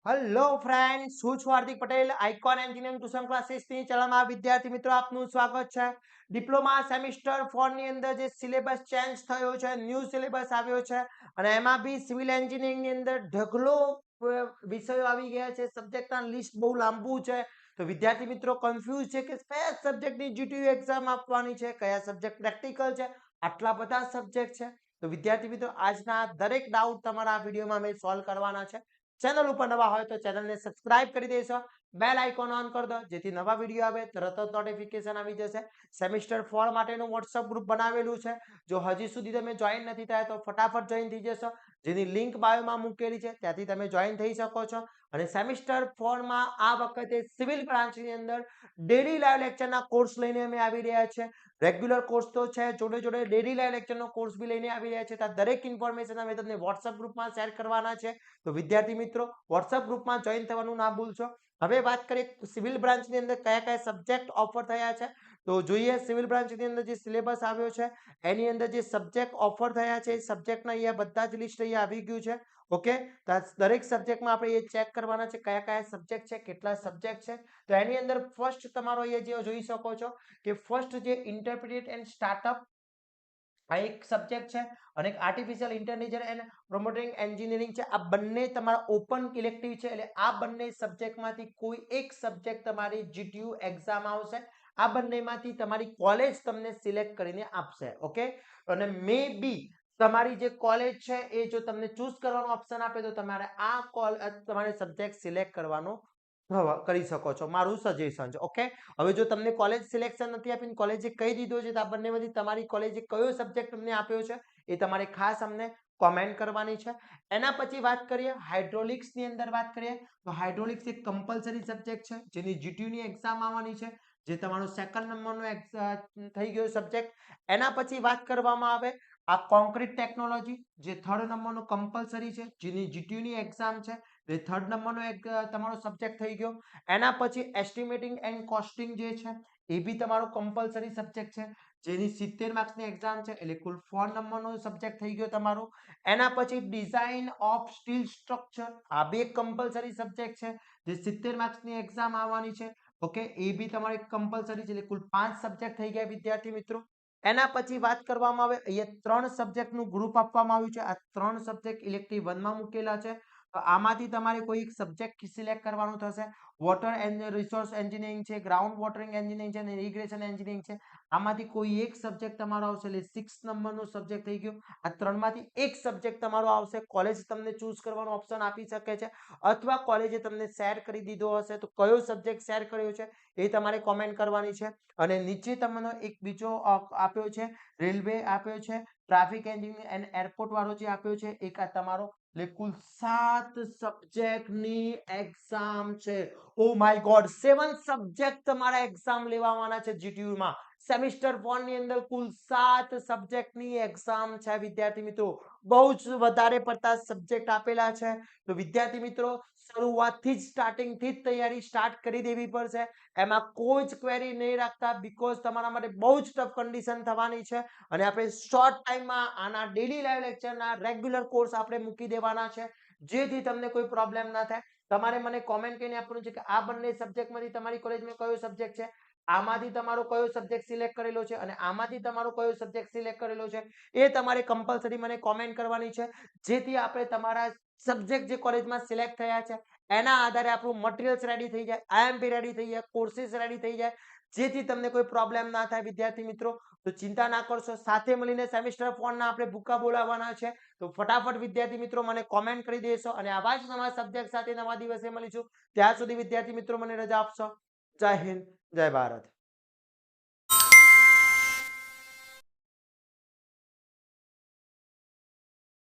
Hello friends, હું છું Hardik Patel, icon engineering tuition ક્લાસીસની ચલાવનાર વિદ્યાર્થી મિત્રો આપનું સ્વાગત છે. ડિપ્લોમા સેમિસ્ટર 4 ની અંદર જે સિલેબસ ચેન્જ થયો છે, ન્યૂ સિલેબસ આવ્યો છે અને એમાં બી સિવિલ એન્જિનિયરિંગની અંદર ઢગલો વિષયો આવી ગયા છે. સબ્જેક્ટના લિસ્ટ બહુ લાંબુ છે, તો વિદ્યાર્થી મિત્રો કન્ફ્યુઝ છે કે કયા સબ્જેક્ટની જીટીયુ એક્ઝામ આપવાની છે, કયા સબ્જેક્ટ પ્રેક્ટિકલ છે. આટલા બધા સબ્જેક્ટ છે, તો વિદ્યાર્થી મિત્રો આજના દરેક ડાઉટ તમારા આ વિડીયોમાં અમે સોલ્વ કરવાના છે. ચેનલ ઉપર નવા હોય તો ચેનલને સબસ્ક્રાઇબ કરી દેશો, બેલ આઇકોન ઓન કરી દો જેથી નવા વિડીયો આવે તરત જ નોટિફિકેશન આવી જશે. સેમિસ્ટર 4 માટેનું વોટ્સઅપ ગ્રુપ બનાવેલું છે. જો હજી સુધી તમે જોઈન નથી થયા તો ફટાફટ જોઈન થઈ જશો, જેની લિંક બાયોમાં મૂકેલી છે, ત્યાંથી તમે જોઈન થઈ શકો છો. અને સેમિસ્ટર 4 માં આ વખતે સિવિલ બ્રાન્ચની અંદર ડેલી લાઈવ લેક્ચરના કોર્સ લઈને અમે આવી રહ્યા છે. રેગ્યુલર કોર્સ તો છે, જોડે જોડે ડેલી લાઈવ લેક્ચરનો કોર્સ બી લઈને આવી રહ્યા છે. તો દરેક ઇન્ફોર્મેશન અમે તમને વોટ્સઅપ ગ્રુપમાં શેર કરવાના છે. તો વિદ્યાર્થી મિત્રો વોટ્સઅપ ગ્રુપમાં જોઈન થવાનું ના ભૂલશો. હવે વાત કરીએ સિવિલ બ્રાન્ચની અંદર કયા કયા સબ્જેક્ટ ઓફર થયા છે, તો જોઈએ સિવિલ બ્રાન્ચની અંદર જે સિલેબસ આવ્યો છે એની અંદર જે સબ્જેક્ટ ઓફર થયા છે એ સબ્જેક્ટના અહીંયા બધા જ લિસ્ટ અહીંયા આવી ગયું છે. ઓકે, તો દરેક સબ્જેક્ટમાં આપણે એ ચેક કરવાના છે કયા કયા સબ્જેક્ટ છે, કેટલા સબ્જેક્ટ છે. તો એની અંદર ફર્સ્ટ તમારો અહીંયા જે જોઈ શકો છો કે ફર્સ્ટ જે ઇન્ટરપ્રિટેડ એન્ડ સ્ટાર્ટઅપ આ એક સબ્જેક્ટ છે અને એક આર્ટિફિશિયલ ઇન્ટેલિજન્સ એન્ડ પ્રોમોટિંગ એન્જિનિયરિંગ છે. આ બંને તમારા ઓપન ઇલેક્ટિવ છે, એટલે આ બંને સબ્જેક્ટમાંથી કોઈ એક સબ્જેક્ટ તમારી જીટીયુ એક્ઝામ આવશે. આ બંનેમાંથી તમારી કોલેજ તમને સિલેક્ટ કરીને આપશે. ઓકે, અને મે બી તમારી જે કોલેજ છે એ જો તમને ચૂઝ કરવાનો ઓપ્શન આપે તો તમારે તમારે સબ્જેક્ટ સિલેક્ટ કરવાનો કરી શકો છો, મારું સજેશન છે. ઓકે, હવે જો તમને કોલેજ સિલેક્શન નથી આપીને કોલેજે કહી દીધો છે તો આ બંનેમાંથી તમારી કોલેજે કયો સબ્જેક્ટ તમને આપ્યો છે એ તમારે ખાસ અમને કોમેન્ટ કરવાની છે. એના પછી વાત કરીએ હાઇડ્રોલિક્સની અંદર વાત કરીએ તો હાઇડ્રોલિક્સ એક કમ્પલસરી સબ્જેક્ટ છે જેની જીટીયુની એક્ઝામ આવવાની છે, જે તમારો સેકન્ડ નંબરનો થઈ ગયો સબ્જેક્ટ. એના પછી વાત કરવામાં આવે આ કોન્ક્રીટ ટેકનોલોજી, જે થર્ડ નંબરનો કમ્પલસરી છે, જેની જીટીયુની એક્ઝામ છે, એ થર્ડ નંબરનો એક તમારો સબ્જેક્ટ થઈ ગયો. એના પછી એસ્ટિમેટિંગ એન્ડ કોસ્ટિંગ જે છે એ બી તમારો કમ્પલસરી સબ્જેક્ટ છે, જેની 70 માર્ક્સની એક્ઝામ છે, એટલે કુલ 4 નંબરનો સબ્જેક્ટ થઈ ગયો તમારો. એના પછી ડિઝાઇન ઓફ સ્ટીલ સ્ટ્રક્ચર, આ બી એક કમ્પલસરી સબ્જેક્ટ છે, જે 70 માર્ક્સની એક્ઝામ આવવાની છે. ઓકે, એ બી તમારો એક કમ્પલસરી છે, એટલે કુલ 5 સબ્જેક્ટ થઈ ગયા વિદ્યાર્થી મિત્રો. એના પછી વાત કરવામાં આવે અહીંયા 3 સબ્જેક્ટનું ગ્રુપ આપવામાં આવ્યું છે. આ 3 સબ્જેક્ટ ઇલેક્ટિવ 1 માં મૂકેલા છે. તો આમાંથી તમારે કોઈ એક સબ્જેક્ટ સિલેક્ટ કરવાનું થશે. વોટર એન્ડ રિસોર્સ એન્જિનિયરિંગ છે, ગ્રાઉન્ડ વોટરિંગ એન્જિનિયરિંગ છે અને ઇરિગેશન એન્જિનિયરિંગ છે. આમાંથી કોઈ એક સબ્જેક્ટ તમારો આવશે, એટલે 6 નંબરનો સબ્જેક્ટ થઈ ગયો. આ ત્રણમાંથી એક સબ્જેક્ટ તમારો આવશે. કોલેજ તમને ચૂઝ કરવાનો ઓપ્શન આપી શકે છે, અથવા કોલેજે તમને શેર કરી દીધો હશે તો કયો સબ્જેક્ટ શેર કર્યો છે એ તમારે કોમેન્ટ કરવાની છે. અને નીચે તમને એક બીજો આપ્યો છે, રેલવે આપ્યો છે, ટ્રાફિક એન્જિનિયરિંગ એન્ડ એરપોર્ટ વાળો જે આપ્યો છે, એક આ તમારો, એટલે કુલ 7 સબ્જેક્ટની એક્ઝામ છે. ઓ માય ગોડ, 7 સબ્જેક્ટ તમારા એક્ઝામ લેવાના છે જીટીયુ માં. સેમિસ્ટર 4 ની અંદર કુલ 7 સબ્જેક્ટની એક્ઝામ છે વિદ્યાર્થી મિત્રો. બહુ જ વધારે પડતા સબ્જેક્ટ આપેલા છે. તો વિદ્યાર્થી મિત્રો શરૂઆતથી જ સ્ટાર્ટિંગથી જ તૈયારી સ્ટાર્ટ કરી દેવી પડશે. એમાં કોઈ જ ક્વેરી નહીં રાખતા, બીકોઝ તમારા માટે બહુ જ ટફ કન્ડિશન થવાની છે. અને આપણે શોર્ટ ટાઈમમાં આના ડેલી લાઈવ લેક્ચરના રેગ્યુલર કોર્સ આપણે મૂકી દેવાના છે, જેથી તમને કોઈ પ્રોબ્લેમ ના થાય. તમારે મને કોમેન્ટ કરીને આપવાનું છે કે આ બંને સબ્જેક્ટમાંથી તમારી કોલેજમાં કયો સબ્જેક્ટ છે, આમાંથી તમારો કયો સબ્જેક્ટ સિલેક્ટ કરેલો છે અને આમાંથી તમારો કયો સબ્જેક્ટ સિલેક્ટ કરેલો છે, એ તમારે કમ્પલસરી મને કોમેન્ટ કરવાની છે, જેથી આપણે તમારા સબ્જેક્ટ જે કોલેજમાં સિલેક્ટ થયા છે એના આધારે આપણું મટીરિયલ્સ રેડી થઈ જાય, આઈએમપી રેડી થઈ જાય, કોર્સીસ રેડી થઈ જાય, જેથી તમને કોઈ પ્રોબ્લેમ ના થાય વિદ્યાર્થી મિત્રો. તો ચિંતા ના કરશો, સાથે મળીને સેમિસ્ટર 4 ના આપણે ભૂકા બોલાવવાના છે. તો ફટાફટ વિદ્યાર્થી મિત્રો મને કોમેન્ટ કરી દેશો અને આવા જ નવા સબ્જેક્ટ સાથે નવા દિવસે મળીશું. ત્યાં સુધી વિદ્યાર્થી મિત્રો મને રજા આપશો. જય હિન્દ, જય ભારત.